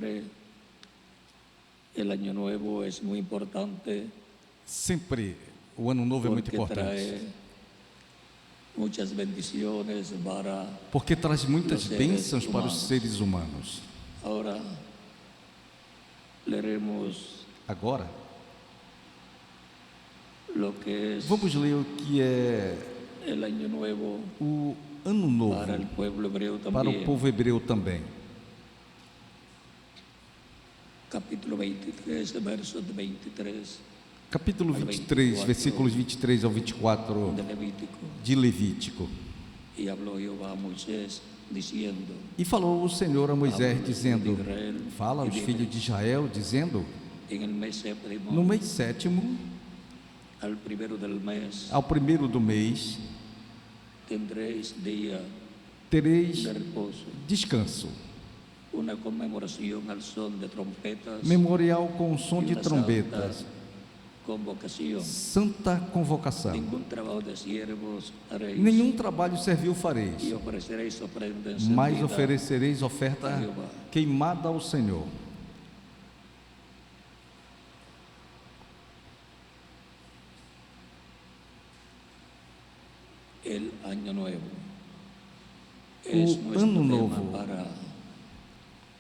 Siempre el año nuevo es muy importante Sempre o ano novo é muito porque importante, trae muchas bendiciones para porque traz muitas os seres bênçãos para os humanos. seres humanos. Ahora leeremos Agora, lo que es vamos ler o que é el año nuevo o ano novo para el pueblo hebreo para o también. povo hebreu também. Capítulo 23, versos 23 Capítulo 23, versículos 23 ao 24 de Levítico. de Levítico. Y habló Jehová a Moisés diciendo: E falou o Senhor a Moisés, dizendo: fala aos filhos de Israel, dizendo: en el mes séptimo, no mês sétimo, al primero del mes, ao primeiro do mês, tendréis día tereis de reposo, descanso, una conmemoración al son de trompetas, memorial com som de una trombetas, santa convocación. santa convocação. Ningún trabajo de siervos haréis, Nenhum trabalho servil fareis, y ofreceréis ofrenda mas encendida oferecereis oferta a Jehová. queimada ao Senhor. El año nuevo es O nuestro ano tema novo para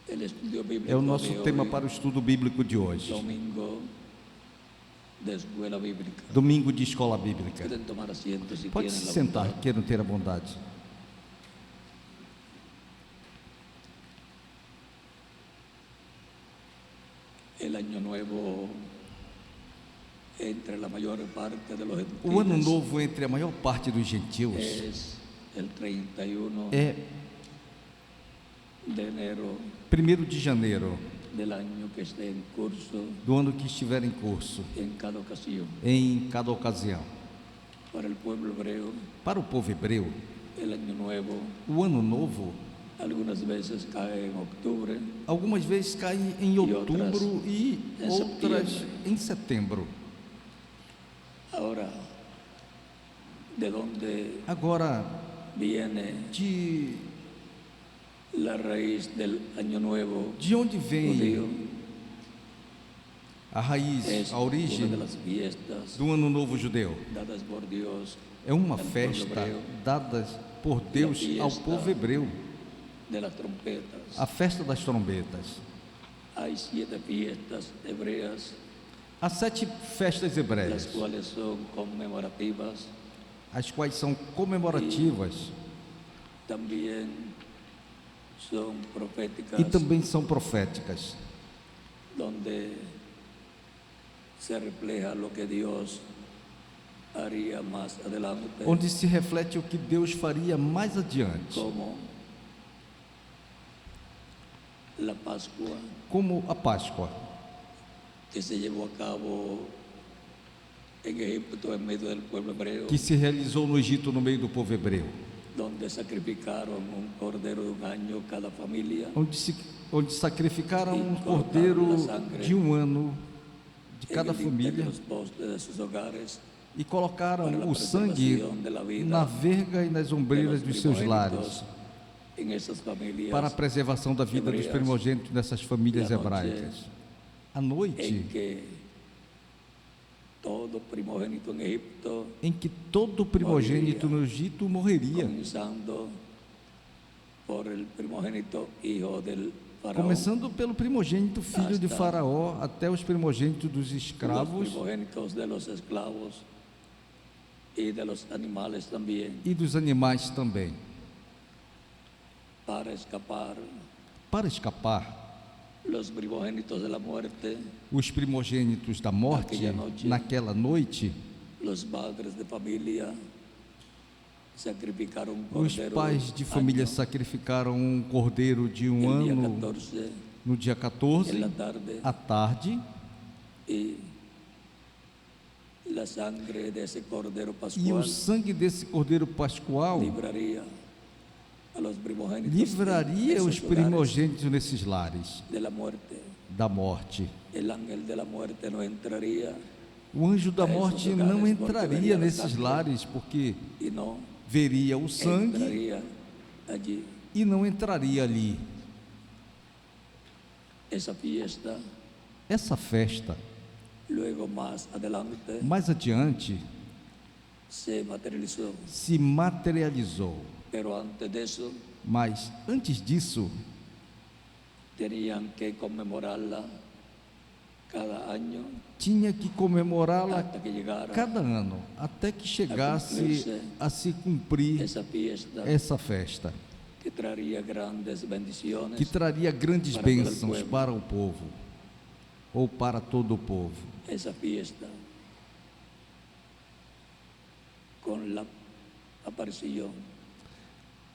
el estudio bíblico é o nosso de tema hoy, para o estudo bíblico de hoje. domingo de escuela bíblica. Domingo de escola bíblica. Pueden tomar asiento si Pode tienen se la sentar, voluntad. queiram ter a bondade. El año nuevo entre la mayor parte de los O ano gentiles novo entre a maior parte dos gentios es el 31 é de enero 1º de janeiro del año que esté en curso do ano que estiver em curso, en cada ocasión. em cada ocasião. Para el pueblo hebreo, Para o povo hebreu, el año nuevo o ano novo algunas veces cae en octubre, algumas vezes cai em outubro e em outras setembro. em setembro. Ahora, ¿de dónde Agora, viene de la raíz del año nuevo onde judío? vem a raiz, Es a una de origem las fiestas do ano novo judeu? dadas por Dios É uma al pueblo festa hebreo, dada por Deus ao povo hebreu, de las trompetas. a festa das trombetas. Hay 7 fiestas hebreas, Há 7 festas las hebreias, cuales son conmemorativas, as quais são comemorativas también son proféticas, e também são proféticas, donde se refleja lo que Dios haría más adelante, onde se reflete o que Deus faria mais adiante, como la Pascua, como a Páscoa, que se llevó a cabo en Egipto en medio del pueblo hebreo, que se realizou no Egito no meio do povo hebreu, donde sacrificaron un cordero de un año cada familia, onde sacrificaram um cordeiro de um ano de cada en el dintel de família los postes de sus hogares, e colocaram o sangue na verga e nas ombreiras dos seus lares, en esas familias, para a preservação da vida dos primogênitos dessas famílias hebraicas. À en noite que todo primogénito en Egipto, em que todo primogênito no Egito morreria, comenzando por el primogénito hijo del faraón, começando pelo primogênito filho de Faraó até os primogênitos dos los escravos primogénitos de los esclavos y de los animales también, e dos animais também, para escapar para escapar los primogénitos de la muerte. os primogênitos da morte. Naquela noite, Los padres de familia sacrificaron un os cordero pais de família año, sacrificaram um cordeiro de um el día ano 14 no dia en 14, la tarde, à tarde, y la sangre de ese cordero e pascual o sangue desse cordeiro pascual libraría a los primogénitos livraria de os esos hogares primogênitos nesses lares de la muerte. da morte. El ángel de la muerte no entraría O anjo da morte não entraria nesses lares, porque y no veria o sangue entraría allí. e não entraria ali. esa fiesta, Essa festa, luego más adelante, mais adiante, se materializó. se materializou. Pero antes de eso, Mas antes disso, tenían que conmemorarla cada año tinha que comemorá-la hasta que llegara cada ano, até que chegasse a se cumprir esa fiesta essa festa, que traería grandes bendiciones que traria grandes para todo el bênçãos pueblo. para o povo, ou para todo o povo. Esa fiesta con la aparición,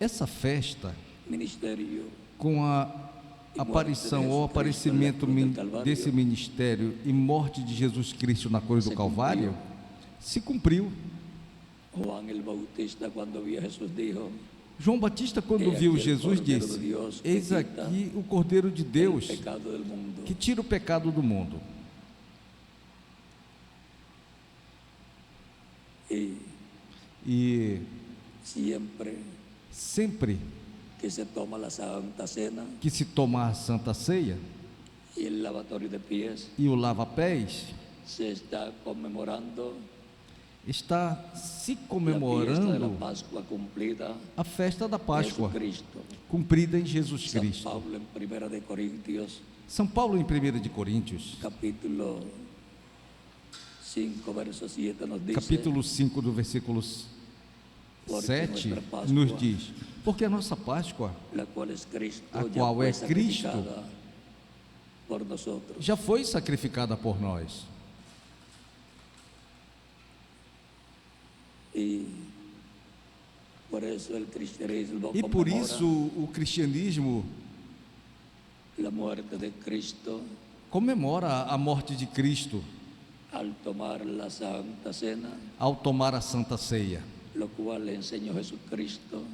Essa festa, ministerio com a aparição ou aparecimento desse ministério e morte de Jesus Cristo na cruz do Calvário, se cumpriu. Juan el Bautista, cuando vio a Jesús, dijo: João Batista, quando viu Jesus, disse: eis aqui o Cordeiro de el Deus pecado del mundo. que tira o pecado do mundo. E sempre que se toma la Santa Cena que se toma a Santa Ceia y el lavatorio de pies, e o lava-pés, se está conmemorando está se la fiesta de la comemorando Pascua cumplida a festa da en Páscoa, Jesucristo. cumprida em Jesus San Cristo. Pablo en Primera de Corintios, São Paulo, em 1 de Coríntios, capítulo 5, verso 7, nos dice: capítulo 5, do versículo porque 7, nuestra Pascua, nos diz: porque a nossa Páscoa, la cual es Cristo, a ya qual fue é Cristo, sacrificada por nosotros. já foi sacrificada por nós. Y por eso el cristianismo E por conmemora isso o cristianismo la muerte de Cristo comemora a morte de Cristo al tomar la Santa Cena, ao tomar a Santa Ceia, lo cual le enseñó Jesucristo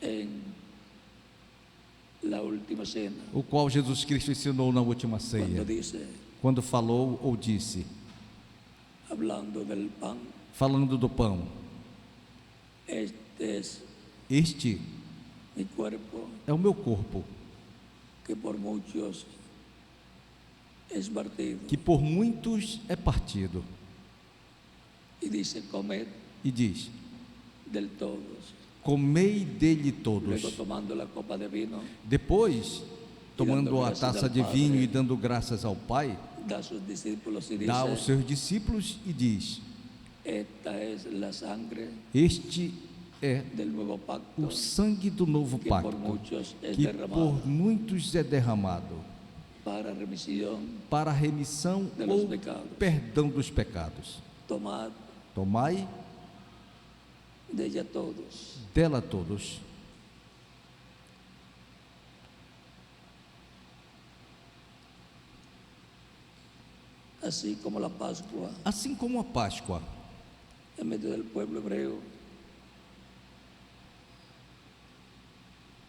en la última cena, o qual Jesus Cristo ensinou na última ceia, cuando dice, quando falou ou disse, hablando del pan: falando do pão: este es este mi cuerpo, é o meu corpo, que por muchos es partido. que por muitos é partido. Y dice: comed E diz: del todos. comei dele Luego, todos. tomando la copa de vino, Depois, tomando a taça de vinho e dando graças ao Pai, da a sus discípulos y dá aos dice: seus discípulos e diz: esta es la sangre este é del nuevo pacto, o sangue do novo que por pacto, muchos es que derramado por muitos é derramado para remisión para a remissão de los ou pecados. perdão dos pecados. Tomad Tomai de ella todos, dela todos. así como la Pascua Assim como a Páscoa, en medio del pueblo hebreo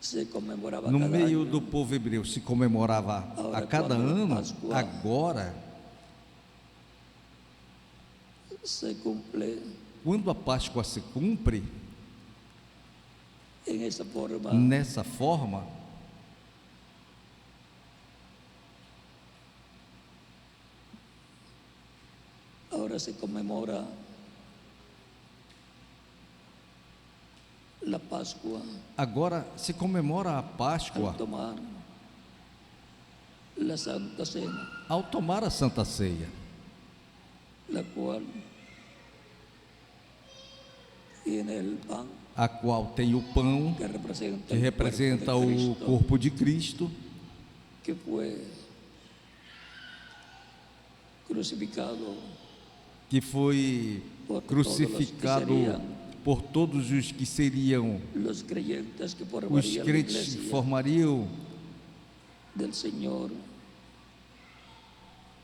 se conmemoraba no cada meio año. do povo hebreu, se comemorava a cada ano, agora, Se cumple quando a Páscoa se cumpre en esa forma nessa forma, ahora se conmemora la Pascua agora se comemora a Páscoa al tomar la Santa Cena, ao tomar a Santa Ceia, la cual tiene el pan a qual tem o pão que representa que el representa cuerpo de o Cristo, corpo de Cristo, que fue crucificado que foi por crucificado todos los que serían por todos os que seriam los creyentes que os formarían la crentes que iglesia formariam del Señor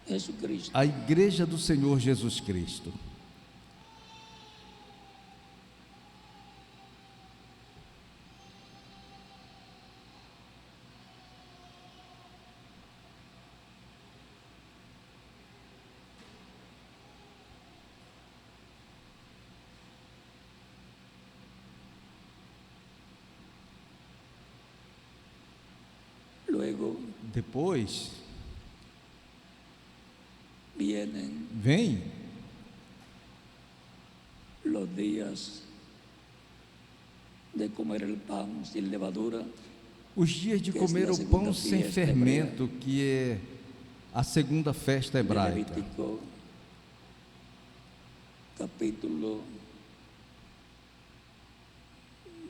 Jesucristo. a igreja do Senhor Jesus Cristo. Luego Depois vienen vem los días de comer el pan sin levadura, os dias de Que comer é a o segunda pão sem fiesta fermento, que é a segunda festa de hebraica. Levítico, capítulo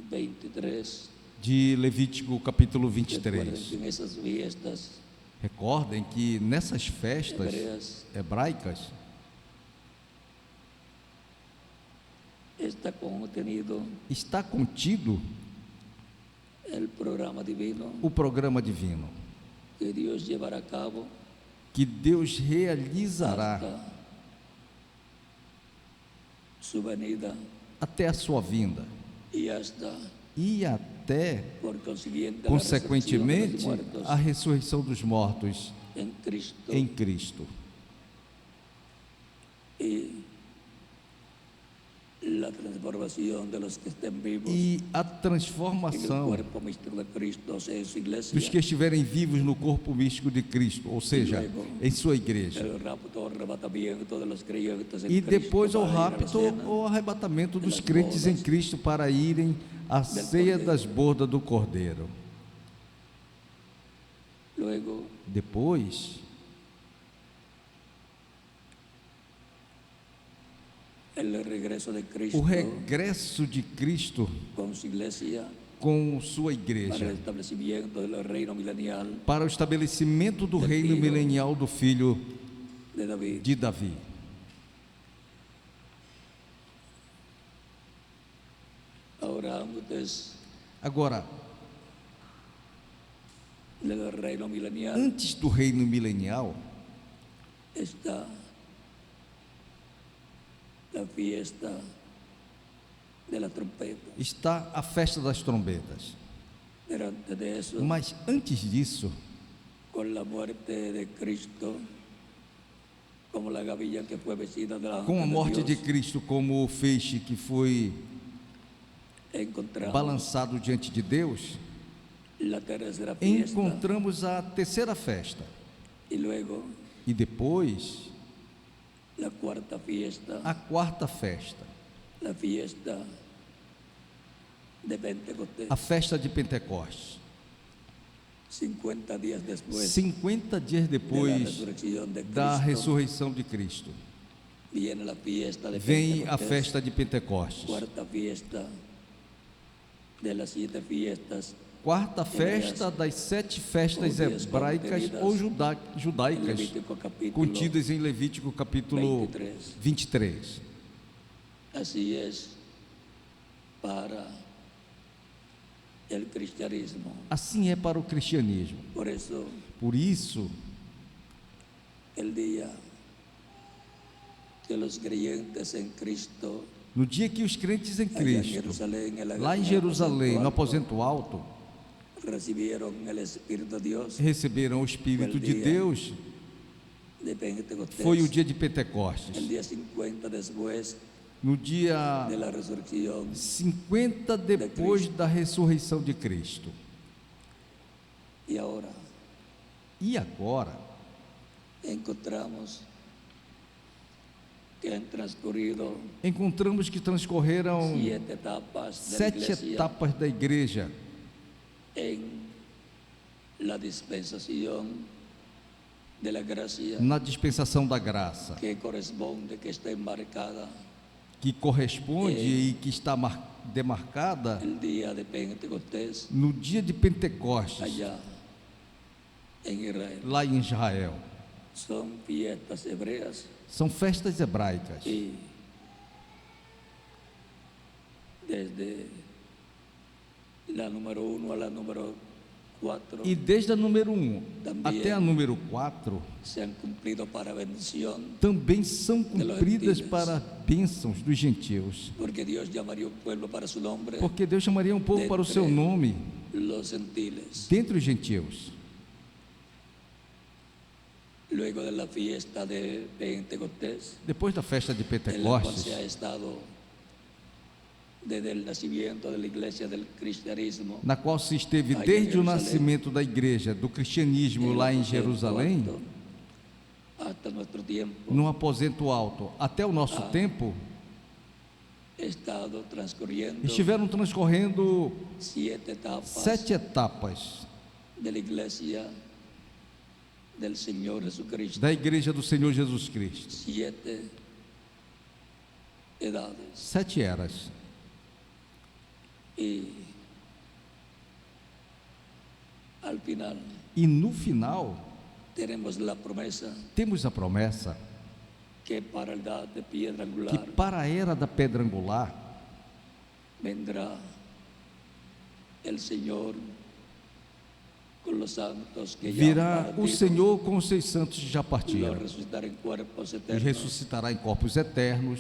23. De Levítico capítulo Recuerden 23. que en esas fiestas Recordem que nessas festas hebreas hebraicas está contenido está contido el programa divino o programa divino que Dios llevará a cabo que Deus realizará hasta su venida até a sua vinda y hasta, e até, por consiguiente, consequentemente, la resurrección de los muertos a ressurreição dos mortos en Cristo em Cristo y la transformación de los que estén vivos e a en el transformação cuerpo místico de Cristo, o sea, en su iglesia. dos que estiverem vivos no corpo místico de Cristo, ou seja, em sua igreja. El rapto o arrebatamiento de los creyentes en E Cristo depois o para ir a la rapto cena. ou arrebatamento dos crentes em Cristo para irem à ceia das bodas do Cordeiro. Luego, Depois, el regreso de Cristo o regresso de Cristo con su iglesia com sua para el igreja, establecimiento del reino milenial para o estabelecimento do reino milenial do Filho de David. de Davi. Ahora, antes Agora, del reino milenial antes do reino milenial, está la fiesta de la trompeta. está a festa das trombetas. Pero antes de eso, Mas antes disso, con la muerte de Cristo, como la gavilla que fue vestida de la com a morte de Cristo como o feixe que foi encontramos balançado diante de Deus, la tercera fiesta encontramos a terceira festa. y luego E depois, la cuarta fiesta, a quarta festa, la fiesta de Pentecostés. a festa de Pentecostes. 50 días después 50 dias de la depois resurrección de da Cristo, ressurreição de Cristo, viene la fiesta de vem a Pentecostés, festa de Pentecostes. cuarta fiesta de las 7 fiestas Quarta festa das 7 festas hebraicas ou en judaicas, Levítico capítulo contidas em Levítico capítulo 23. 23. Así es para el cristianismo. Assim é para o cristianismo. Por eso, Por isso, el día que los creyentes en Cristo, no dia que os crentes em allá en Cristo, Jerusalén, en la- lá em Jerusalém, no aposento alto, recibieron el Espíritu de Dios receberam o Espírito de Deus, de Pentecostés, foi o dia de Pentecostes. el día 50 después No dia de la resurrección. 50 depois da ressurreição de Cristo. Y ahora E agora, encontramos que han transcurrido encontramos que transcorreram 7 etapas de la 7 iglesia etapas da igreja en la dispensación de la gracia na dispensação da graça, que corresponde, que está enmarcada que corresponde e que está demarcada el día de Pentecostés no dia de Pentecostes, allá en Israel. lá em Israel. Son fiestas hebreas São festas hebraicas. y desde la número 1 a la número 4 E desde a número 1 Também até a número 4 se han cumplido para bendición, também são cumpridas gentiles. para bênçãos dos gentios, porque Dios llamaría un pueblo para su nombre, porque Deus chamaria um povo para o seu nome los gentiles. dentre os gentios. Luego de la fiesta de Pentecostés, Depois da festa de en la cual Pentecostes, se ha estado desde el nacimiento de la iglesia del cristianismo na qual se esteve desde o nascimento da igreja, do cristianismo lá em Jerusalém, hasta nuestro tiempo, num aposento alto, até o nosso tempo, estado transcurriendo estiveram transcorrendo 7 etapas 7 etapas de la iglesia del Señor Jesucristo. da igreja do Senhor Jesus Cristo. 7 edades. 7 eras. Y al final E no final, tenemos la promesa temos a promessa que para la edad de piedra que angular para a era da pedra angular vendrá el Señor con los santos que ya virá han o partido, Senhor com os seus santos que já los partiram resucitará en cuerpos e eternos, ressuscitará em corpos eternos,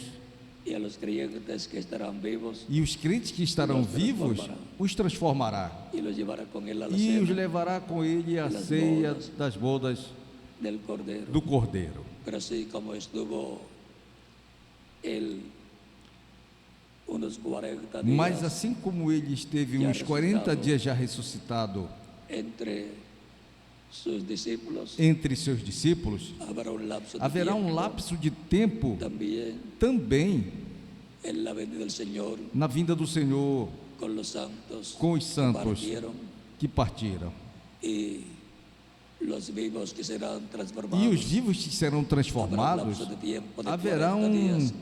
y a los creyentes que estarán vivos e os crentes que estarão vivos os transformará y los llevará con él a la e os cena levará com ele à ceia das bodas del Cordero. do Cordeiro. Pero así como estuvo él unos 40 Mas días assim como ele esteve uns 40 dias já ressuscitado entre sus discípulos, entre seus discípulos, habrá un lapso de haverá um tiempo lapso de tempo también também en la venida del Señor na vinda do Senhor con los santos com os que santos partieron que partiram y los vivos que serán e os transformados. vivos que serão Habrá un transformados. lapso de tiempo de Haverá 40 días,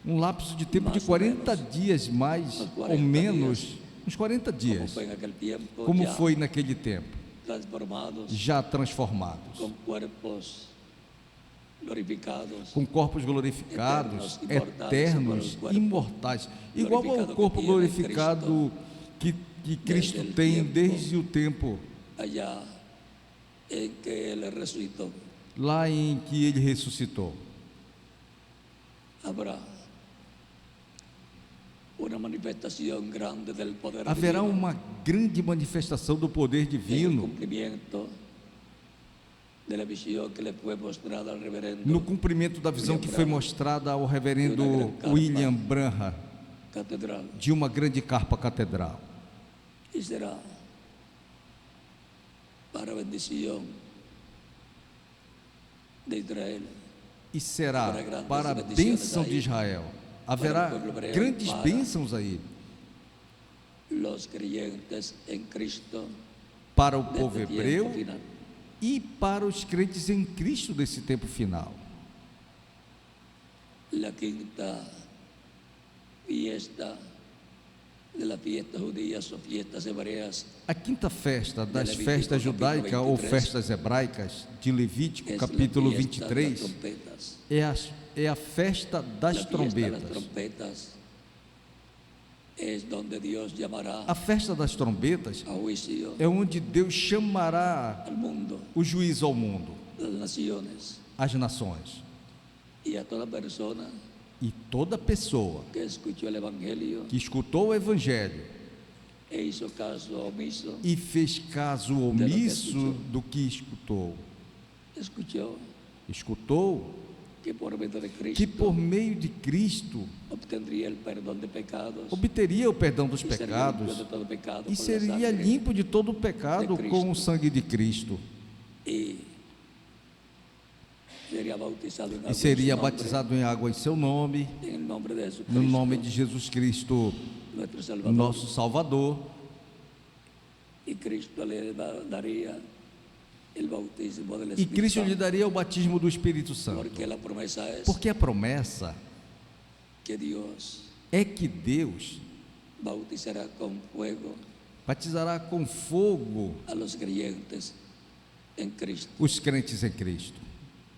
um lapso de tempo de Mais ou 40 menos. dias, mais Uns ou 40 menos, dias. uns 40 como dias, fue en aquel tiempo, como ya foi naquele tempo, transformados já transformados, con cuerpos glorificados, com corpos glorificados, Eternos, eternos, imortais, imortais, igual ao glorificado corpo que tiene glorificado que Cristo desde el tem tiempo. desde o tempo allá en que Él resucitó. lá em que ele ressuscitou. Habrá una manifestación grande del poder Haverá divino, uma grande manifestação do poder en el divino cumplimiento de la visión que le fue mostrada al reverendo no cumprimento da visão que foi mostrada ao reverendo William Branham catedral, de uma grande carpa catedral. y será para bendición de Israel, E será para a bênção de Israel. Haverá grandes bênçãos aí los creyentes en Cristo para o de povo este hebreu tiempo final. e para os crentes em Cristo desse tempo final. La quinta fiesta de las fiestas judías o fiestas hebreas A quinta festa das Levítico, festas capítulo judaicas ou 23, festas hebraicas de Levítico, es capítulo la fiesta de las 23, trompetas. é a festa das La fiesta de las trombetas. trompetas es donde Dios llamará A festa das trombetas a juicio é onde Deus chamará al mundo, o juízo ao mundo, las naciones às nações. y a toda persona E toda pessoa que escuchó el Evangelio que escutou o Evangelho e hizo caso omiso, e fez caso omisso do que escutou, escuchó que por medio de que Cristo por meio de Cristo obtendría el perdón de pecados obteria o perdão dos y sería limpio pecados de todo pecado e por la seria sangre limpo de todo o pecado de com o Cristo. sangue de Cristo y sería bautizado en e agua seria en su nombre, batizado em água em seu nome, en el nombre de Jesucristo, no nome de Jesus Cristo, nuestro Salvador, nosso Salvador, y Cristo le daría el bautismo del e Espíritu Cristo lhe Santo, daria o batismo do Espírito Santo, porque la promesa es porque a promessa que Dios é que Deus bautizará con fuego batizará com fogo a los creyentes en Cristo, os crentes em Cristo,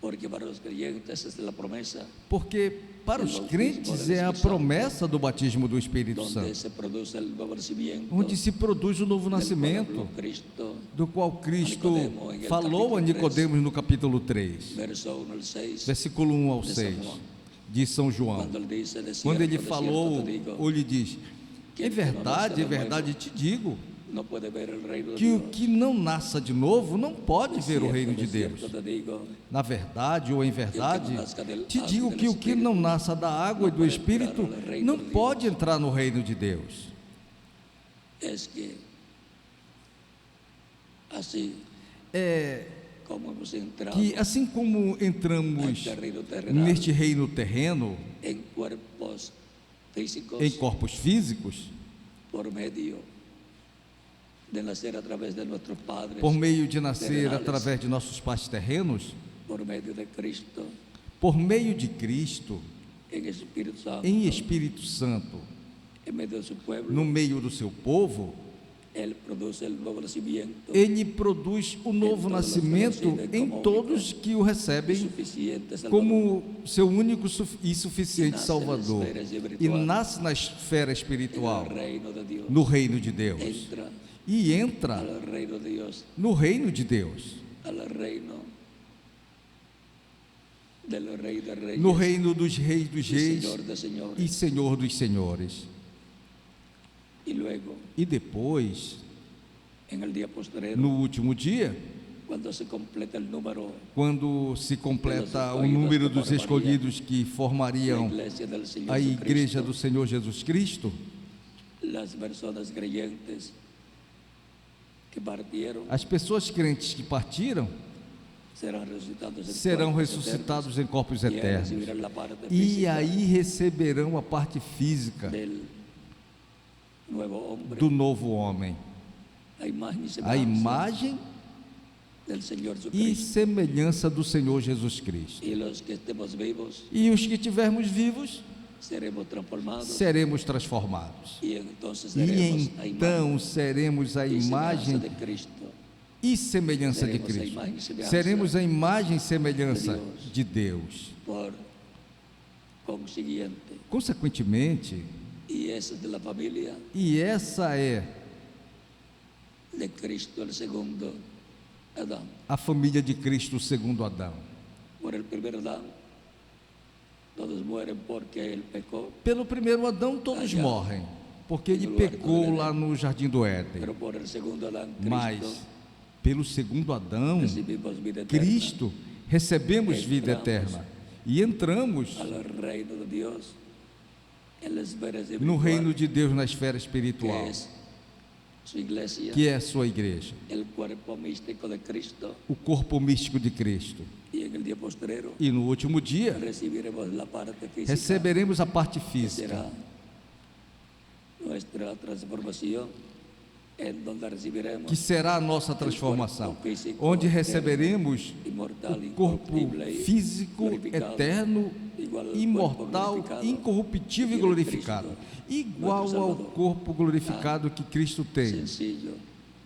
porque para los creyentes es la promesa porque para os crentes é a promessa do batismo do Espírito donde Santo, se produce el nuevo nacimiento, onde se produz o novo del cual nascimento, habló Cristo, do qual Cristo Nicodemo, em falou a capítulo 3. Nicodemos no capítulo 3, verso 1 al 6, versículo 1 ao de São 6, João. de São João, Quando ele disse, de quando ele cierto falou, te digo, ou lhe diz, que é el que no nace verdade, de é verdade, te digo, no puede ver el reino de que o Dios. que não nasça de novo não pode ver o reino de De Deus. cierto te digo, Na verdade ou em verdade, te digo que o que não nasça da água e do Espírito não pode entrar no reino de Deus. es que así É como hemos entrado que assim como a entramos este reino terrenal neste reino terreno, en cuerpos físicos em corpos físicos, por medio de nacer a través de nuestros padres, por meio de nascer terrenales, através de nossos pais terrenos, por medio de Cristo, por meio de Cristo, en Espíritu Santo, em Espírito Santo, en medio de su pueblo, no meio do seu povo, Él produce el nuevo nacimiento Ele produz o novo nascimento em todos que o recebem suficiente Salvador. como seu único e suficiente Salvador, e nasce na esfera En espiritual, el reino de Dios, no reino de Deus, entra e entra al reino de Dios, no reino de Deus, al reino del Rey de Reyes, no reino dos reis y Señor de e señores. Senhor dos senhores. Y luego, E depois, en el día postrero, no último dia, cuando se completa el número quando se completa o número dos escolhidos que de la formariam iglesia del Señor a igreja Jesucristo, do Senhor Jesus Cristo, las personas creyentes que partieron as pessoas crentes que partiram serán resucitados en serão cuerpos ressuscitados em corpos eternos, y ahí eternos, recibirán la parte e física aí receberão a parte física del nuevo hombre, do novo homem, a imagen y a semejanza imagem del Señor e Jesucristo. semelhança do Senhor Jesus Cristo. Y los que estemos vivos E os que estivermos vivos seremos transformados, seremos transformados, y entonces e seremos a então imagen seremos a y semejanza imagem de Cristo. e semelhança de Seremos a Cristo. imagem e semelhança Seremos a imagem e semelhança de Deus. de Deus. Por consiguiente, Consequentemente, y esa es de la familia e essa é de Cristo, el segundo Adán. a família de Cristo segundo Adão. Por el primer Adán, todos mueren porque él pecó, Pelo primeiro Adão todos Allá, morrem, porque ele no lugar do pecou Éden. lá no jardim do Éden. pero por el segundo Adán, Mas Cristo, pelo segundo Adão, recibimos vida eterna Cristo, recebemos vida eterna e entramos al reino de Dios en la esfera no espiritual, reino de Deus na esfera que espiritual, es su iglesia, que é a sua igreja, el cuerpo místico de Cristo, o corpo místico de Cristo. y en el día postrero E no último dia recibiremos la parte física, receberemos a parte que física, será nuestra transformación, en donde recibiremos que será a nossa transformação, onde receberemos inmortal, o corpo incorruptible y físico, glorificado, eterno, igual al imortal, cuerpo glorificado incorruptível e que tiene glorificado, Cristo, igual nosso ao Salvador. corpo glorificado que Cristo tem, sencillo.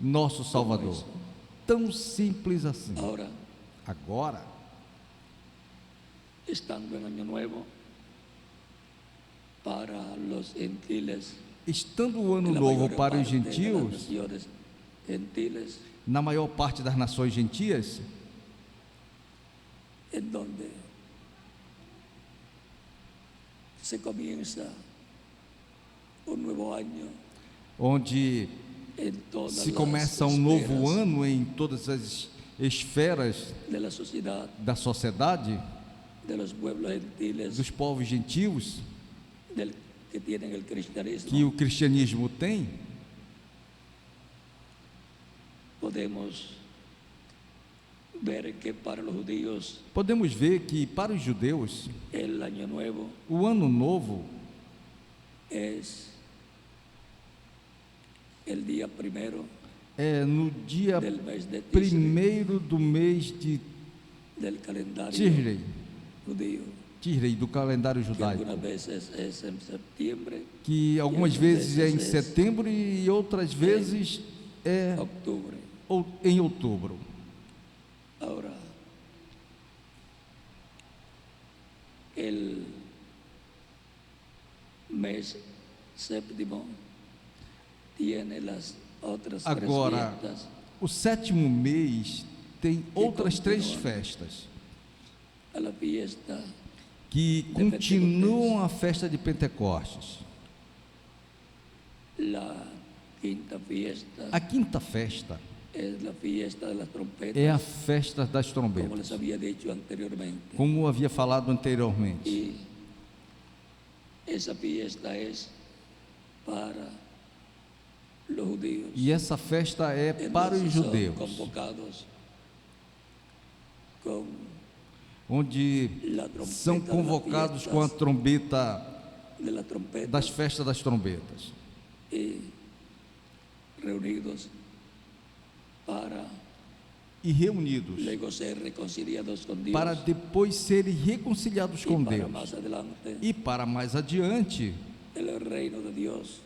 nosso Salvador. isso. Tão simples assim. Ahora, Agora, estando en Año Nuevo, para los gentiles, estando o ano en la novo mayor para os parte de las gentios, naciones gentiles, na maior parte das nações gentias, en donde se comienza un nuevo año onde en todas se las começa um novo esferas ano em todas as esferas de la sociedad, da sociedade, de los pueblos gentiles, dos povos gentios que tienen el cristianismo, que o cristianismo tem, podemos ver que para los judíos podemos ver que para os judeus el Año Nuevo o ano novo es el día primero é no dia del mes de Tishrei, primeiro do mês de del calendario Tishrei, judío, do calendário que judaico, algunas veces es en septiembre, que algumas vezes é em setembro e outras vezes é octubre. em outubro. Ahora, el mes séptimo tiene las otras tres Agora, fiestas o sétimo mês tem outras três continua. festas a la fiesta que continuam a festa de Pentecostes, la quinta fiesta A quinta festa es la fiesta de las trompetas, é a festa das como les trombetas, había dicho anteriormente. como eu havia falado anteriormente. Y esa fiesta es para los judíos, E essa festa é para os entonces son judeus, convocados con onde la trompeta são de las convocados com a fiestas trombeta de las trompetas das festas das trombetas, y reunidos para e reunidos luego ser reconciliados con Dios, para depois serem reconciliados y com para Deus. más adelante E para mais adiante, el reino de Dios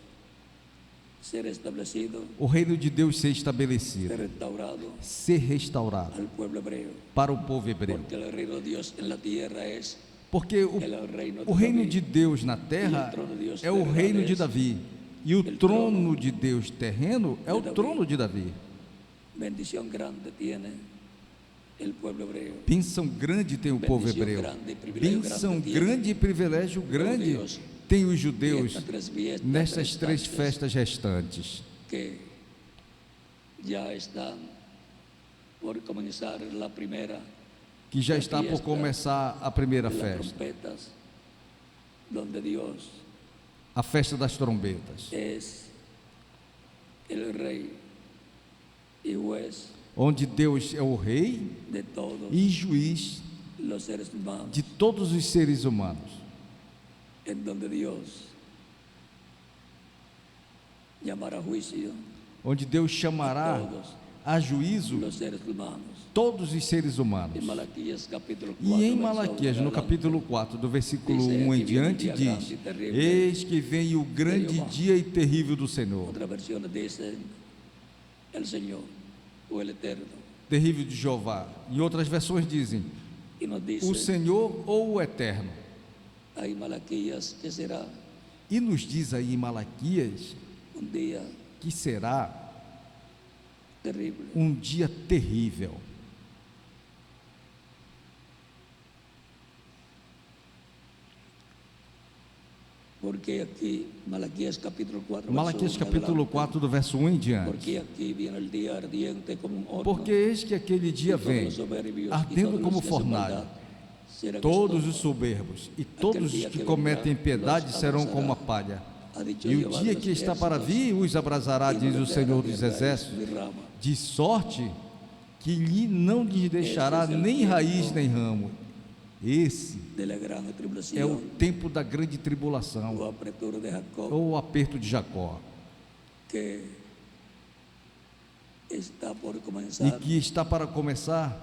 ser establecido, o reino de Deus ser ser estabelecido, restaurado ser restaurado al pueblo hebreo, para o povo hebreu. porque el reino de Dios en la tierra es Porque el reino o reino David, de Deus na terra é o reino de Davi, e o trono de Deus terreno é o trono de Davi. bendición grande tiene el pueblo hebreo. Bênção grande tem o povo Bendición hebreu. grande y privilegio Bênção grande tiene grande e privilégio grande tem os judeus estas tres fiestas nestas três restantes festas restantes, que ya están por comenzar la primera, que já está por começar a primeira de las festa, trompetas, donde Dios a festa das trombetas, es el rey y juez onde Deus é o rei de todos e juiz los seres humanos, de todos os seres humanos, en donde Dios llamará a juicio onde Deus chamará a juízo los seres humanos. todos os seres En humanos. Malaquías capítulo 4, E em verso Malaquias, 1 no adelante, capítulo 4, do versículo Diz, 1 em "Eis que vem o diante, dia diz: grande e terrível Eis que vem o grande Jeová." dia e terrível do Senhor. Otras versiones dicen el Señor o el Eterno. Terrível de Jeová. Em outras versões dizem: Y nos dice o Senhor ou o Eterno. ahí Malaquías que será E nos diz aí em Malaquias un día que será terrible. um dia terrível. Porque aquí, Malaquías capítulo 4, Malaquias verso 1 capítulo adelante, 4, do verso 1 em diante. porque aquí viene el día ardiente como un horno, Porque eis que aquele dia y todos vem, los soberbios, y ardendo todos como los que hacen fornalha. maldad serán Todos os expuestos. soberbos e todos os que cometem piedade serão como a palha. Ha dicho E o Jehová de dia los que está para ejércitos, vir os abrasará, y no diz o dejará Senhor ni dos raíz Exércitos, ni rama. de sorte que não lhes deixará Esse é o nem tempo raiz nem ramo. Esse de la gran é o tribulación tempo da grande o tribulação, apertura de Jacob, ou o aperto de Jacó, que está por e comenzar que está para começar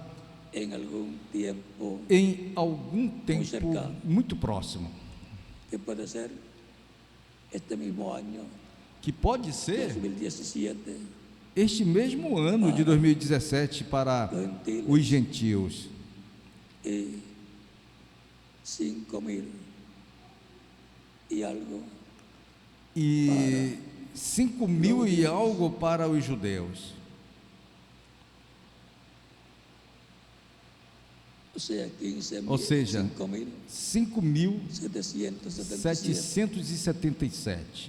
en algún tiempo, em algum tempo cercano. muito próximo, que puede ser este mismo año, que pode ser 2017, este mesmo ano de 2017 para los gentiles, os gentios, y 5,000 y algo e 5.000 e algo para os judeus. o sea, 15,000, Ou seja, 5,777. 5.777.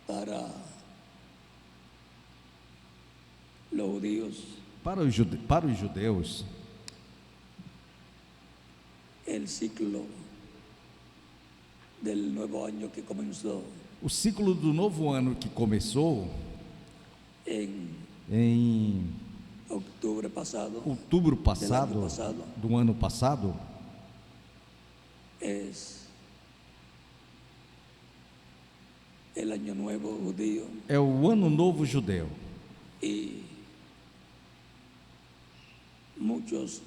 Para los judíos, Para os judeus, el ciclo del nuevo año que comenzó o ciclo do novo ano que começou en em octubre pasado outubro passado, passado. do ano passado, es el año nuevo judío, é o ano novo judeu. y muchos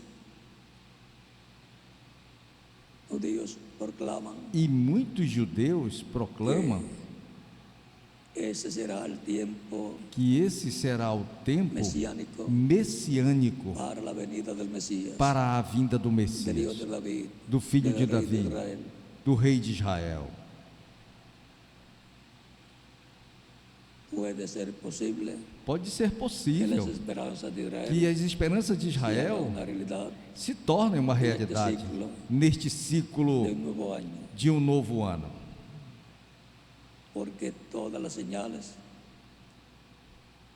judíos proclaman E muitos judeus proclamam ese será el tiempo que esse será o tempo mesiánico messiânico para la venida del Mesías, para a vinda do del hijo Messias, de David, do filho de del rey de Davi, Israel. do rei de Israel. puede ser posible pode ser que las possível esperanzas de Israel que as esperanças de se hagan Israel una realidad se tornem uma realidade neste ciclo de un nuevo año, de um novo ano, porque todas las señales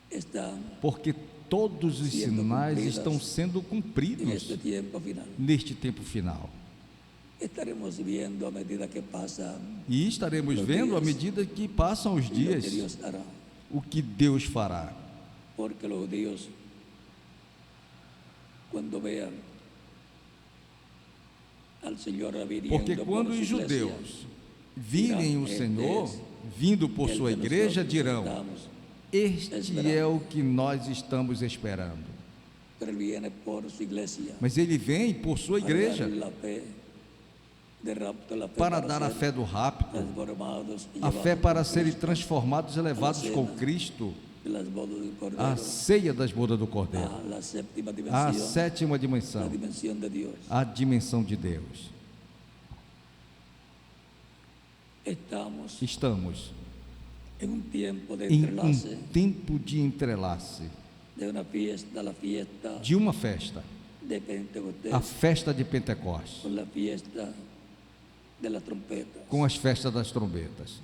están porque todos os sendo sinais cumpridas estão sendo en cumpridos este tiempo final. neste tempo final. Estaremos viendo a medida que pasan E estaremos vendo à medida que passam os lo dias que Dios hará, o que Deus fará. porque los judíos, cuando vean al Señor Porque viniendo por quando su os iglesia, judeus virem o Senhor vindo por sua igreja, dirão: este é o que nós estamos esperando. pero Él viene por su iglesia Mas ele vem por sua para igreja dar la fe de rapto, la fe para dar a ser fé do rapto, transformados y a fé llevados para por serem Cristo transformados e levados cena. com Cristo de las bodas del Cordero, à ceia das bodas do Cordeiro, a la séptima à dimensión, sétima la dimensão, dimensión de Dios. a dimensão de Deus. Estamos en un tiempo de em entrelace, um tempo de entrelace, de una fiesta, la fiesta de uma festa, de Pentecostés, a festa de Pentecostes, con la fiesta de las trompetas. com as festas das trombetas.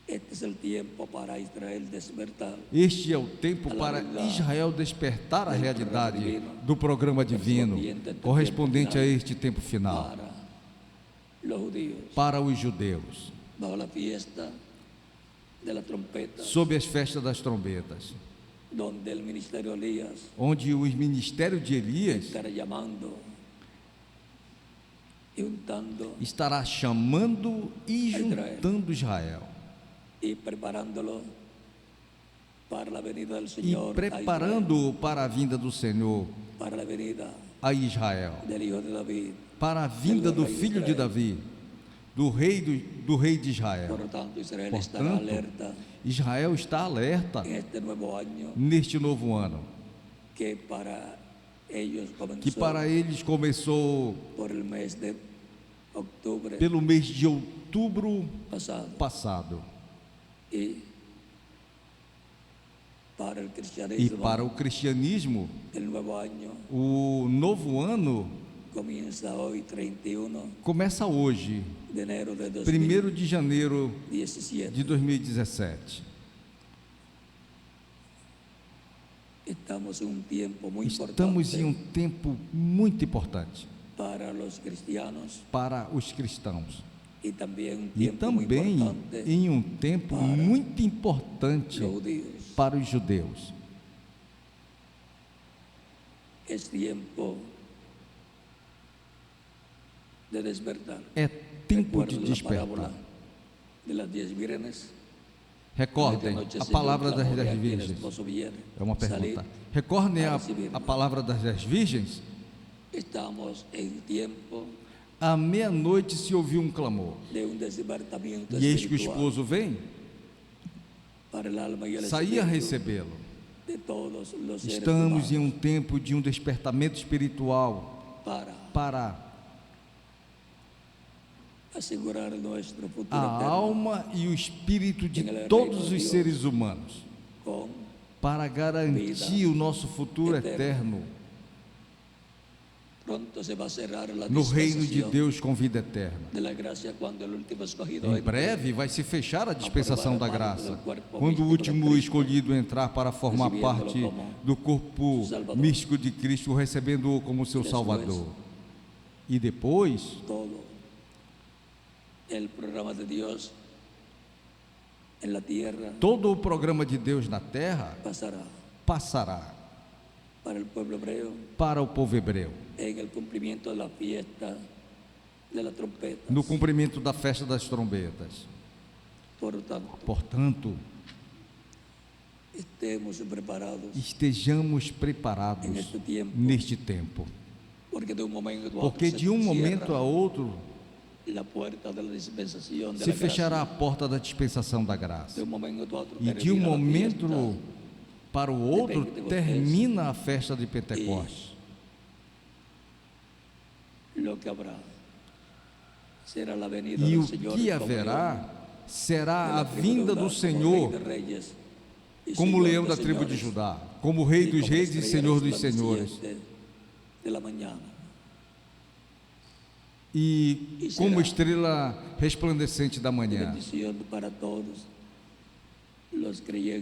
Este es el tiempo para Israel despertar Este é o tempo para Israel despertar a realidade do programa divino correspondente a este tempo final, para los judíos, para os judeus, bajo la fiesta de las trompetas, sob as festas das trombetas, donde el ministerio de Elías onde o ministério de Elias estará llamando y untando estará chamando e juntando Israel y preparándolo para la venida del e Señor, preparando-o para a vinda do Senhor para la venida a Israel, del Hijo de David. para a vinda do filho de Davi, do rei de Israel. Por lo tanto, Israel estará Portanto, alerta Israel está alerta en este nuevo año neste novo ano, que para ellos comenzó que para eles começou por el mes de octubre pelo mês de outubro passado e para el cristianismo o el nuevo año o novo ano comienza hoy 31 começa hoje, de enero de 1º de janeiro 2017. de 2017. Estamos em um tempo muito Estamos em um importante tempo muito importante para os cristianos para os cristãos e também um e tempo muito também importante em um tempo para muito importante os judeus. para os judeus. É tempo de despertar. É tempo de Recuerdo la despertar. parábola de las 10 vírgenes. Recordem a palavra das 10 virgens. É uma pergunta. Recordem a palavra das 10 virgens. Estamos em tempo À meia-noite se ouviu um clamor. de um despertamento E eis que o espiritual esposo vem, para el alma y el saía a espíritu recebê-lo. de todos los seres Estamos em humanos um tempo de um despertamento espiritual para asegurar nuestro futuro a eterno alma e o espírito de todos os seres humanos, con para garantir o nosso futuro eterno pronto se va a cerrar la no reino de dispensación Deus com vida eterna. de la gracia cuando el último escogido Em entre breve vai se fechar a dispensação da graça, quando o último escolhido entrar para formar parte do corpo místico de Cristo, recebendo-o como seu Salvador. E depois, todo el programa de Dios en la tierra todo o programa de Deus na terra passará para el pueblo hebreo para o povo hebreu, en el cumplimiento de la fiesta de la trompeta. no cumprimento da festa das trombetas. Portanto, estejamos preparados neste tempo, porque de um momento a outro se fechará a porta da dispensação da graça, e de um momento para o outro termina a festa de Pentecostes. E o que haverá será a vinda do Senhor como leão da tribo de Judá, como Rei dos reis e Senhor dos senhores, e como estrela resplandecente da manhã.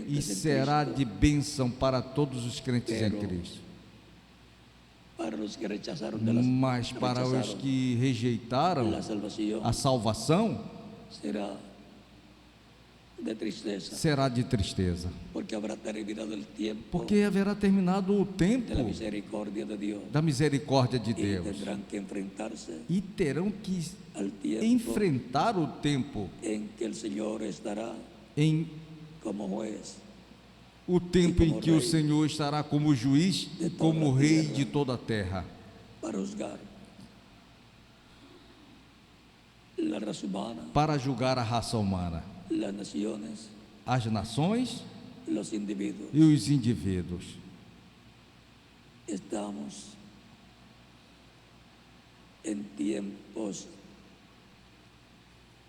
E será de bênção para todos os crentes em Cristo. Mas para os que rejeitaram a salvação, será de tristeza, porque haverá terminado o tempo da misericórdia de Deus, e terão que enfrentar o tempo o tempo em que o Senhor estará como juiz e como rei de toda a terra, para julgar a raça humana, as nações e os indivíduos. Estamos em tempos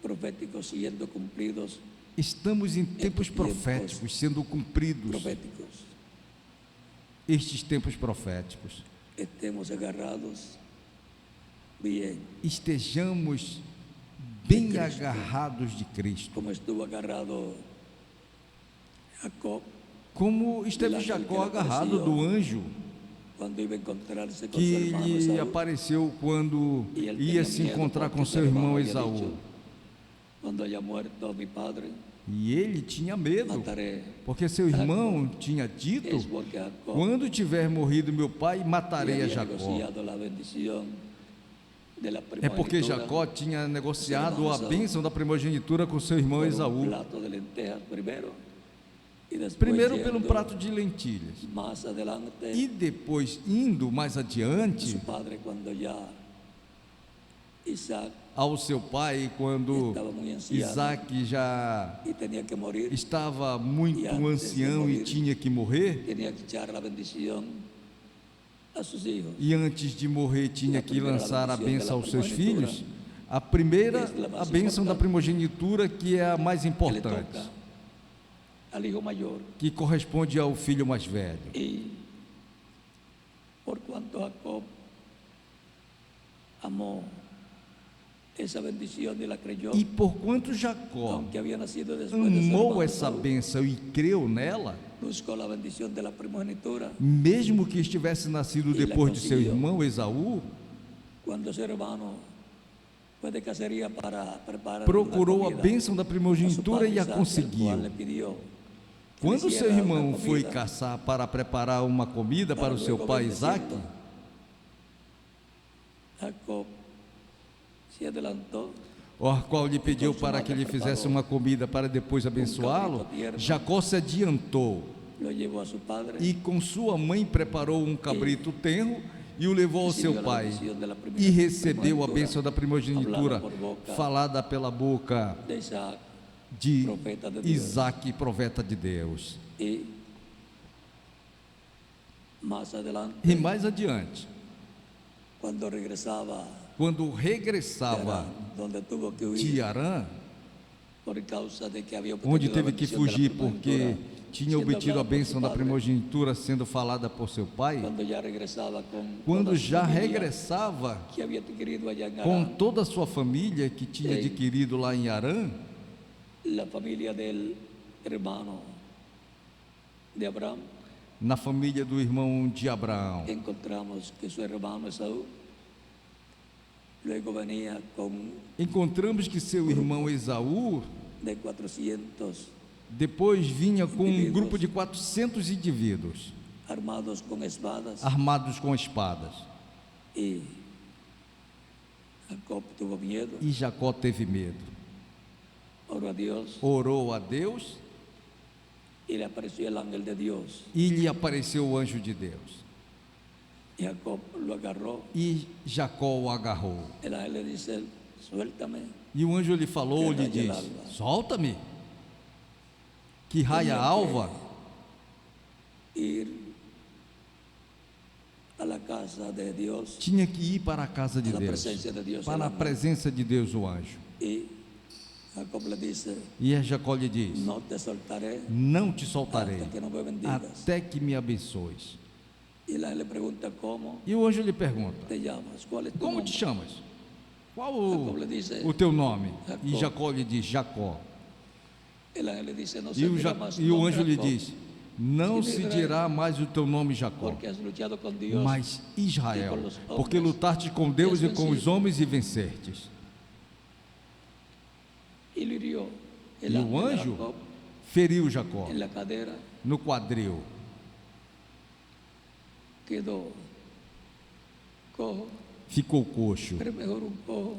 proféticos sendo cumpridos. Estamos em tempos proféticos sendo cumpridos. Estes tempos proféticos. Estemos agarrados bem. Estejamos bem agarrados de Cristo. Como estuvo agarrado Jacob. Como esteve Jacó agarrado do anjo que lhe apareceu quando ia se encontrar com seu irmão Esaú. E ele tinha medo, porque seu irmão tinha dito: quando tiver morrido meu pai, matarei a Jacó. É porque Jacó tinha negociado a bênção da primogenitura com seu irmão Esaú. Primeiro pelo prato de lentilhas, e depois, indo mais adiante, ao seu pai, quando Isaac já estava muito ancião e tinha que morrer, e antes de morrer tinha que lançar a bênção aos seus filhos. A primeira, a bênção da primogenitura, que é a mais importante, que corresponde ao filho mais velho. E por quanto Jacob amou essa bendição, ele creyó. E porquanto Jacó amou essa bênção e creu nela, buscou a bendição da primogenitura, mesmo que estivesse nascido depois de seu irmão Esaú, quando seu irmão foi de caceria para preparar, procurou a bênção da primogenitura e a conseguiu. Quando seu irmão foi caçar para preparar uma comida para o seu pai Isaac, Jacob se adelantou, o qual lhe pediu para que lhe fizesse uma comida para depois abençoá-lo, Jacó se adiantou e com sua mãe preparou um cabrito tenro e o levou ao seu pai, e recebeu a bênção da primogenitura, falada pela boca de Isaac, profeta de Deus. E mais adiante, quando regressava de Arã, onde teve que fugir porque tinha obtido a bênção da primogenitura sendo falada por seu pai, quando já regressava com toda a sua família que tinha adquirido lá em Arã, na família do irmão de Abraão, encontramos que seu irmão Esaú encontramos que seu irmão Esaú de 400 depois vinha com um grupo de 400 indivíduos armados com espadas. E Jacó teve medo. Orou a Deus. E lhe apareceu o anjo de Deus. E Jacó o agarrou. E o anjo lhe falou, lhe disse: solta-me, que raia alva. Tinha que ir para a casa de Deus, para a presença de Deus, o anjo. Jacob le dice, E Jacó lhe diz: no te soltaré não te soltarei hasta que no me bendigas. até que me abençoes. Y el ángel le pregunta, ¿cómo E o anjo lhe pergunta: te llamas? ¿Cuál es tu como nombre? te chamas? Qual Jacob le dice, o teu nome? E Jacó. Jacó lhe diz: Jacó. El ángel le dice, no E se o, dirá más e o nombre anjo lhe Jacob, diz: não se dirá mais o teu nome Jacó, porque has luchado con Dios mas Israel, e com os homens, porque lutaste com Deus e e com os vencido. homens e vencertes. y lo hirió. El E o ángel de anjo Jacob feriu Jacó en la cadera, no quadril, quedó cojo, ficou coxo. pero mejor un cojo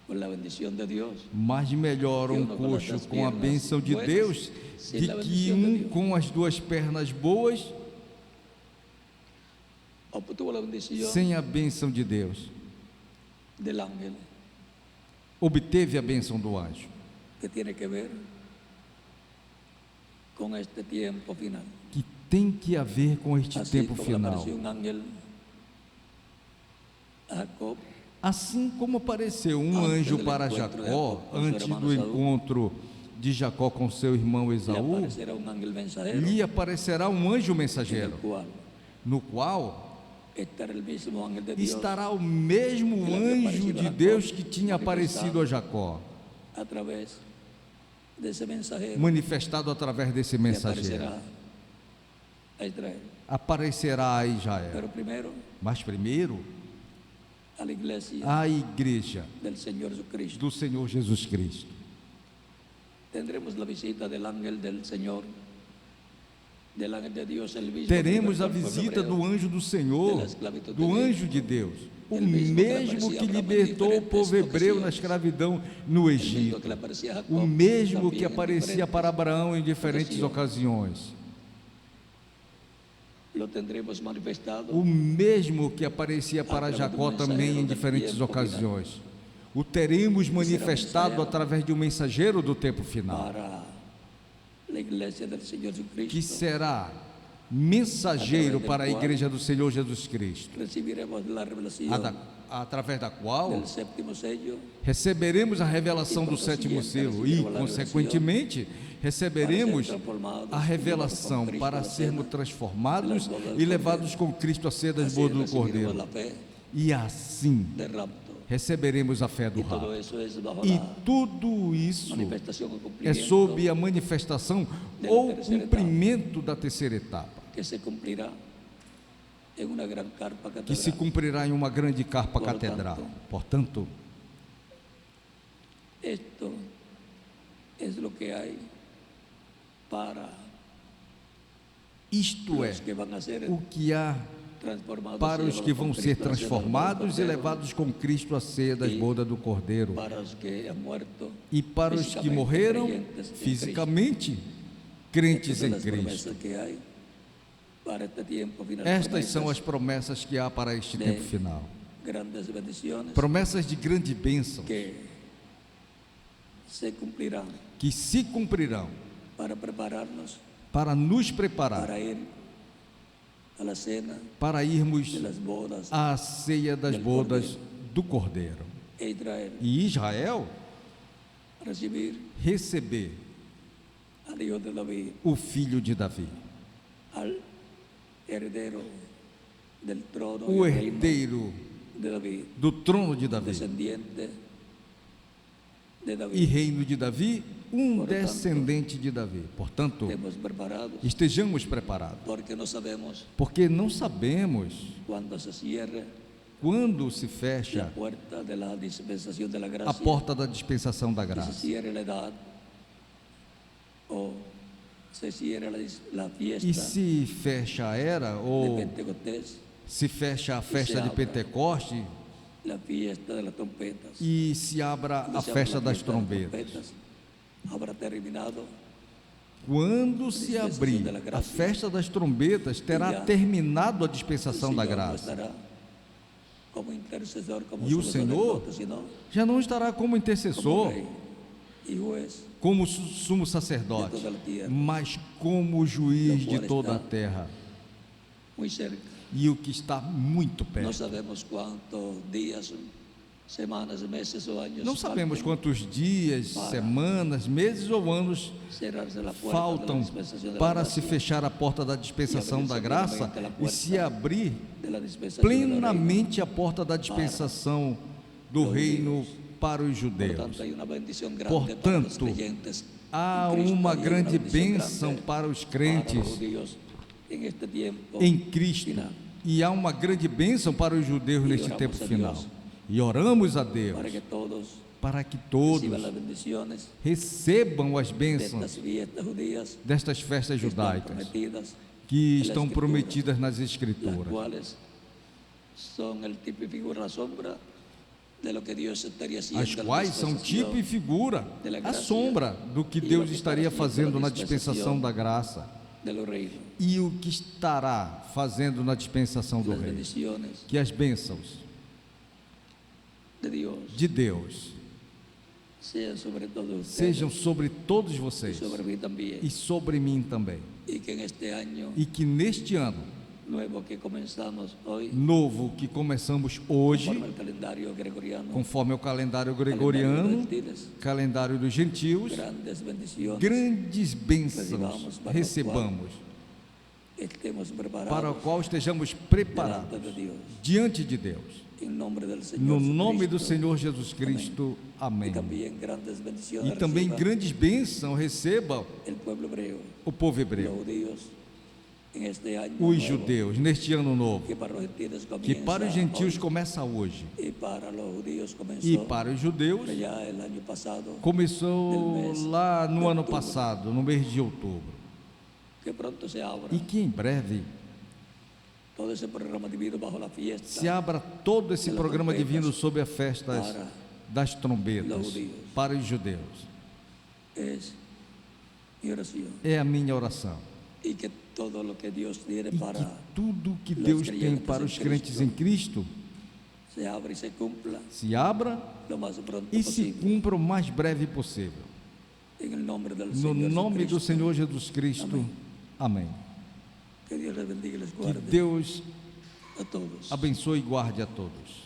con la bendición de Dios. Mas melhor um coxo com a bênção de Deus do que um com as duas pernas boas Obtuvo la bendición sem a bênção de Deus. del ángel, Obteve a bênção do anjo, que tiene que ver con este tiempo final. que tem que haver com este Así tempo como le final. apareció un ángel a Jacob, Assim como apareceu um Antes anjo do para encontro de Jacó, Jacó com seu antes irmão do Esaú, encontro de Jacó com seu irmão le Esaú, aparecerá un ángel mensajero, lhe aparecerá um anjo en el mensageiro, cual no qual estará el mismo ángel de Dios estará o mesmo que lhe havia anjo aparecido a de Jacó, Deus que tinha aparecido a manifestado Jacó, a través de ese mensajero, manifestado através desse que mensageiro. aparecerá a Israel. Aparecerá a Israel. Pero primero Mas primeiro, a la iglesia a igreja del Señor Jesucristo. do Senhor Jesus Cristo. Tendremos la visita del ángel del Señor, del ángel de Dios, el mismo Teremos que a libertó al pueblo visita hebreo do anjo do Senhor, da esclavitud do de anjo de Deus, o El mismo que le mesmo aparecia que a Abraão em libertou o diferentes povo hebreu na ocasiones. escravidão no el mismo Egito, que le aparecía a Jacob, o mesmo también que en aparecia diferentes para Abraão em diferentes ocasiões, lo tendremos manifestado o mesmo que aparecia para Através do Jacó também em mensageiro do diferentes tempo ocasiões. O teremos manifestado mensageiro através de um mensageiro do tempo final, para la iglesia del Señor que Jesucristo. será mensageiro Através do para a qual igreja do Senhor Jesus Cristo, Recibiremos la revelación através da qual del séptimo sello receberemos a revelação E do por sétimo conseguinte, selo e, receberemos a consequentemente, receberemos para ser transformados a revelação e levados com para Cristo à sermos cena transformados das bodas do e levados com Cristo à ceia das Así bodas do recibiremos Cordeiro. la fe E assim del rapto. receberemos a fé do Y todo rapto. eso es bajo E la tudo isso manifestación o é cumplimiento sob a manifestação da ou terceira cumprimento da terceira etapa, que se cumplirá en una gran carpa que se catedral. cumprirá em uma grande carpa Por catedral. tanto, Portanto, Esto es lo que hay para isto é los que van a ser o que há transformados para y os que llevados vão con ser Cristo a la cena del transformados e Cordero, levados com Cristo à ceia das bodas do Cordeiro, para os que han muerto e para os que físicamente morreram creyentes en fisicamente Cristo. crentes Estas em son las Cristo. promesas que hay para este tiempo final. Estas são Promesas as promessas que há para este de tempo final. grandes bendiciones Promessas de grande bênção que se cumplirán que se cumprirão para prepararnos para nos preparar para ir a la cena para irmos de las bodas à ceia das del bodas do Cordeiro. e Israel, E Israel recibir receber al hijo de David, o filho de Davi, al heredero del trono o y reino herdeiro de David, do trono de Davi descendiente de e David. reino de Davi, um Portanto, descendente de Davi. Portanto, Estemos preparados estejamos preparados, porque no sabemos porque não sabemos cuándo se cierre quando se la fecha puerta de la dispensación de la a gracia, porta da dispensação da que se graça, cierre la edad o se cierre la fiesta e se fecha a era de ou Pentecostés, se fecha a festa de Pentecoste la fiesta de las trompetas. e se abra Cuando a se abra festa la das fiesta de las trombetas. trompetas, habrá terminado Quando se abrir a festa das trombetas, terá terminado a dispensação da el Señor no graça. estará como intercesor, como E o sumo Senhor sacerdote, sino já não estará como como intercessor, rey y juez como sumo sacerdote, de toda a terra, mas como juiz do de qual toda a está terra. muy cerca. E o que está muito No perto. sabemos cuántos días semanas, meses o años Não sabemos falten, quantos dias, semanas, meses ou anos cerrarse la puerta de la faltam dispensación de la para se gracia, fechar a porta da dispensação da graça e se abrir de la dispensación del reino. plenamente a porta da dispensação do reino para os Por judeus. tanto, hay una bendición grande Portanto, para los creyentes Há en Cristo, uma hay una grande bendición bênção grande para os para crentes los judíos en este tiempo em Cristo final, e há uma grande bênção para os judeus neste oramos tempo a final. Deus E oramos a Deus para que todos para que reciban las todos bendiciones recebam as de bênçãos estas fiestas judías destas festas que están judaicas prometidas, que na estão Escritura, prometidas nas las Escrituras, cuales son el tipo y figura, la sombra de lo que Dios estaría haciendo as en la quais são dispensación tipo e figura, a sombra do que Deus estaria fazendo na dispensação da graça de los reinos, e o que estará fazendo na dispensação do las reino. bendiciones Que as bênçãos de Dios de Deus sean sobre todos ustedes sejam sobre todos y vocês sobre mí también, e sobre mim também. y que en este año E que neste ano nuevo que comenzamos hoy, novo que começamos hoje, conforme al calendario gregoriano, conforme o calendário calendario gregoriano, de los gentiles, calendário dos gentios, grandes bendiciones, grandes bênçãos recebamos, estemos para o preparados qual estejamos delante preparados de Dios, diante de Deus. en nombre del Señor No nome do Jesucristo. Senhor Jesus Cristo. Y Amém. también grandes bendiciones E também reciba grandes bênçãos recebam el pueblo hebreo, o povo los hebreu, judíos, en este año os nuevo, judeus, neste ano novo, que para los gentiles que para os comienza gentios hoy, começa hoje y para los judíos comenzó e para os judeus ya el año pasado, começou lá no ano passado, no mês de outubro, que pronto se abra e que em breve todo ese programa divino bajo la fiesta se abra todo esse programa divino sobre as festas das trombetas para os judeus. es mi oración, É a minha oração. y que todo lo que Dios tiene E que para tudo que Deus tem para os crentes em Cristo se abra y se cumpla se abra lo más pronto e se posible, cumpra o mais breve possível. en el nombre del No Señor nome do Jesucristo. Senhor Jesus Cristo. Amém. Que Dios les bendiga y les Que guarde Deus a todos. abençoe e guarde a todos.